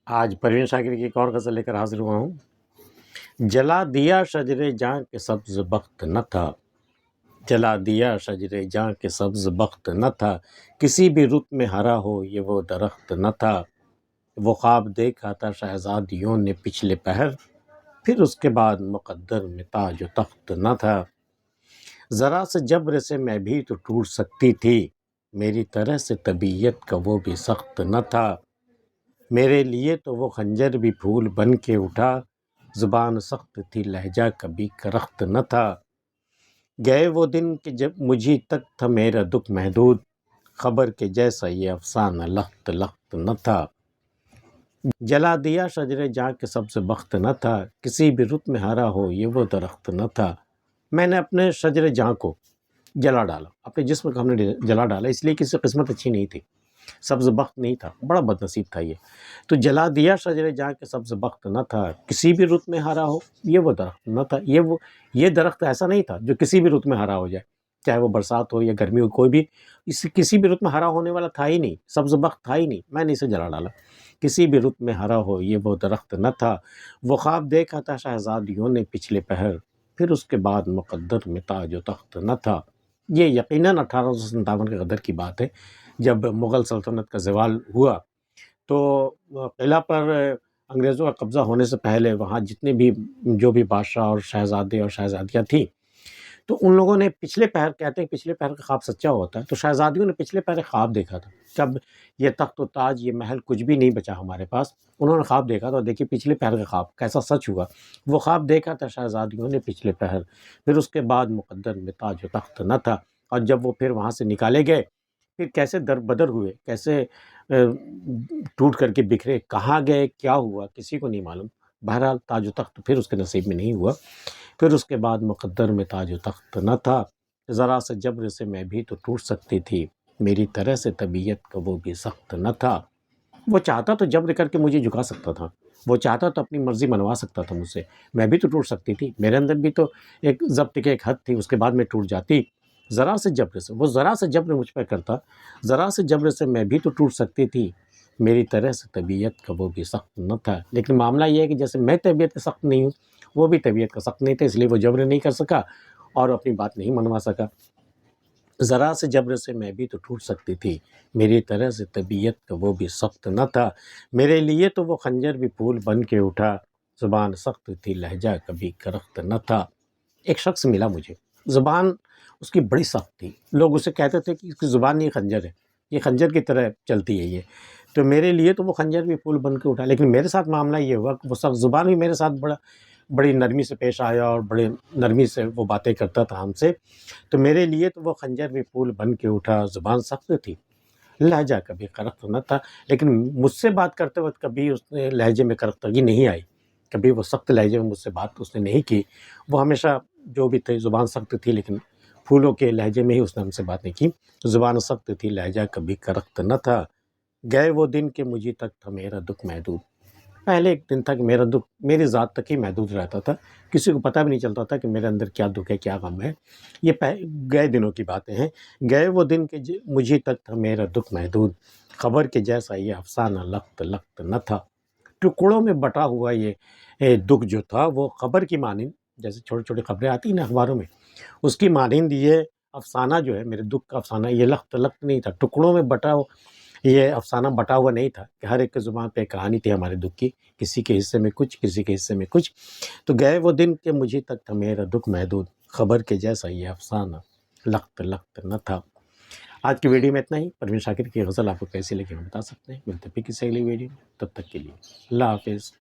آج پروین شاکر کی ایک اور غزل لے کر حاضر ہوا ہوں۔ جلا دیا شجر جاں کے سبز بخت نہ تھا، جلا دیا شجر جاں کے سبز بخت نہ تھا، کسی بھی رت میں ہرا ہو یہ وہ درخت نہ تھا۔ وہ خواب دیکھا تھا شہزادیوں نے پچھلے پہر، پھر اس کے بعد مقدر میں تاج و تخت نہ تھا۔ ذرا سے جبر سے میں بھی تو ٹوٹ سکتی تھی، میری طرح سے طبیعت کا وہ بھی سخت نہ تھا۔ میرے لیے تو وہ خنجر بھی پھول بن کے اٹھا، زبان سخت تھی لہجہ کبھی کرخت نہ تھا۔ گئے وہ دن کہ جب مجھی تک تھا میرا دکھ محدود، خبر کے جیسا یہ افسانہ لخت لخت نہ تھا۔ جلا دیا شجر جاں کے سبز بخت نہ تھا، کسی بھی رت میں ہرا ہو یہ وہ درخت نہ تھا۔ میں نے اپنے شجر جاں کو جلا ڈالا، اپنے جسم کو ہم نے جلا ڈالا، اس لیے کہ اس کی قسمت اچھی نہیں تھی، سبز بخت نہیں تھا، بڑا بد نصیب تھا یہ۔ تو جلا دیا شجر جاں کے سبز بخت نہ تھا، کسی بھی رت میں ہرا ہو یہ وہ درخت نہ تھا۔ یہ درخت ایسا نہیں تھا جو کسی بھی رت میں ہرا ہو جائے، چاہے وہ برسات ہو یا گرمی ہو، کوئی بھی کسی بھی رت میں ہرا ہونے والا تھا ہی نہیں، سبز بخت تھا ہی نہیں، میں نے اسے جلا ڈالا۔ کسی بھی رت میں ہرا ہو یہ وہ درخت نہ تھا۔ وہ خواب دیکھا تھا شہزادیوں نے پچھلے پہر، پھر اس کے بعد مقدر میں تاج و تخت نہ تھا۔ یہ یقیناً 1857 کے غدر کی بات ہے، جب مغل سلطنت کا زوال ہوا تو قلعہ پر انگریزوں کا قبضہ ہونے سے پہلے وہاں جتنے بھی جو بھی بادشاہ اور شہزادے اور شہزادیاں تھیں، تو ان لوگوں نے پچھلے پہر، کہتے ہیں پچھلے پہر کا خواب سچا ہوتا ہے، تو شہزادیوں نے پچھلے پہر خواب دیکھا تھا، جب یہ تخت و تاج، یہ محل کچھ بھی نہیں بچا ہمارے پاس، انہوں نے خواب دیکھا تھا۔ دیکھیے پچھلے پہر کا خواب کیسا سچ ہوا۔ وہ خواب دیکھا تھا شہزادیوں نے پچھلے پہر، پھر اس کے بعد مقدر میں تاج و تخت نہ تھا۔ اور جب وہ پھر وہاں سے نکالے گئے، پھر کیسے در بدر ہوئے، کیسے ٹوٹ کر کے بکھرے، کہاں گئے، کیا ہوا، کسی کو نہیں معلوم۔ بہرحال تاج و تخت پھر اس کے نصیب میں نہیں ہوا۔ پھر اس کے بعد مقدر میں تاج و تخت نہ تھا۔ ذرا سے جبر سے میں بھی تو ٹوٹ سکتی تھی، میری طرح سے طبیعت کا وہ بھی سخت نہ تھا۔ وہ چاہتا تو جبر کر کے مجھے جھکا سکتا تھا، وہ چاہتا تو اپنی مرضی منوا سکتا تھا مجھ سے، میں بھی تو ٹوٹ سکتی تھی، میرے اندر بھی تو ایک ضبط کی ایک حد تھی، اس کے بعد میں ٹوٹ جاتی۔ ذرا سے جبر سے، وہ ذرا سے جبر مجھ پہ کرتا، ذرا سے جبر سے میں بھی تو ٹوٹ سکتی تھی، میری طرح سے طبیعت کا وہ بھی سخت نہ تھا۔ لیکن معاملہ یہ ہے کہ جیسے میں طبیعت کا سخت نہیں ہوں، وہ بھی طبیعت کا سخت نہیں تھا، اس لیے وہ جبر نہیں کر سکا اور اپنی بات نہیں منوا سکا۔ ذرا سے جبر سے میں بھی تو ٹوٹ سکتی تھی، میری طرح سے طبیعت کا وہ بھی سخت نہ تھا۔ میرے لیے تو وہ خنجر بھی پھول بن کے اٹھا، زبان سخت تھی لہجہ کبھی کرخت نہ تھا۔ ایک شخص ملا مجھے، زبان اس کی بڑی سخت تھی، لوگ اسے کہتے تھے کہ اس کی زبان یہ خنجر ہے، یہ خنجر کی طرح چلتی ہے یہ۔ تو میرے لیے تو وہ خنجر بھی پھول بن کے اٹھا، لیکن میرے ساتھ معاملہ یہ ہوا کہ وہ سخت زبان بھی میرے ساتھ بڑی نرمی سے پیش آیا اور بڑے نرمی سے وہ باتیں کرتا تھا ہم سے۔ تو میرے لیے تو وہ خنجر بھی پھول بن کے اٹھا، زبان سخت تھی لہجہ کبھی کرخت نہ تھا۔ لیکن مجھ سے بات کرتے وقت کبھی اس نے لہجے میں کرختگی نہیں آئی، کبھی وہ سخت لہجے میں مجھ سے بات اس نے نہیں کی۔ وہ ہمیشہ جو بھی تھے زبان سخت تھی، لیکن پھولوں کے لہجے میں ہی اس نے ہم سے بات نہیں کی۔ زبان سخت تھی لہجہ کبھی کرخت نہ تھا۔ گئے وہ دن کہ مجھے تک تھا میرا دکھ محدود، پہلے ایک دن تک میرا دکھ میری ذات تک ہی محدود رہتا تھا، کسی کو پتہ بھی نہیں چلتا تھا کہ میرے اندر کیا دکھ ہے، کیا غم ہے۔ یہ گئے دنوں کی باتیں ہیں۔ گئے وہ دن کہ مجھے تک تھا میرا دکھ محدود، خبر کے جیسا یہ افسانہ لخت لخت نہ تھا۔ ٹکڑوں میں بٹا ہوا یہ دکھ جو تھا وہ خبر کی مانند، جیسے چھوٹی چھوٹی خبریں آتی ہیں نا اخباروں میں، اس کی مانند یہ افسانہ جو ہے، میرے دکھ کا افسانہ، یہ لخت لخت نہیں تھا، ٹکڑوں میں بٹا یہ افسانہ بٹا ہوا نہیں تھا کہ ہر ایک کی زبان پہ ایک کہانی تھی ہمارے دکھ کی، کسی کے حصے میں کچھ، کسی کے حصے میں کچھ۔ تو گئے وہ دن کہ مجھے تک تھا میرا دکھ محدود، خبر کے جیسا یہ افسانہ لخت لخت نہ تھا۔ آج کی ویڈیو میں اتنا ہی۔ پروین شاکر کی غزل آپ کو کیسی لگی ہم بتا سکتے ہیں۔ ملتے ہیں پھر کسی اگلی ویڈیو میں، تب تک کے لیے اللہ حافظ۔